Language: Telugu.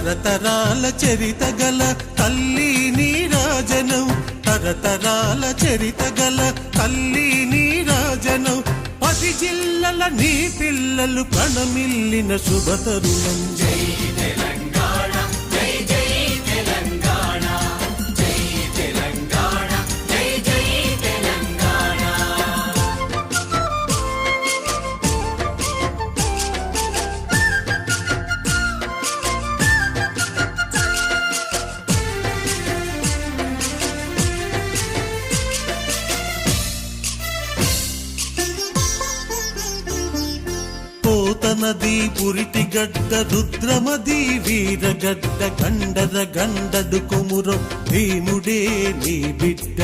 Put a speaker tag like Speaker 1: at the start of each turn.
Speaker 1: తరతరాల చరిత గల తల్లి నీరాజనం, తరతరాల చరిత గల తల్లి నీరాజనం. 10 జిల్లల నీ పిల్లలు ప్రణమిల్లిన శుభతరుణం.
Speaker 2: జై తెలంగాణ, జై జై తెలంగాణ, జై తెలంగాణ, జై జై తెలంగాణ.
Speaker 1: పోతనది పురిటిగడ్డ రుద్రమది వీరగడ్డ గండర గండడు కొమురం భీముడే నీ బిడ్డ.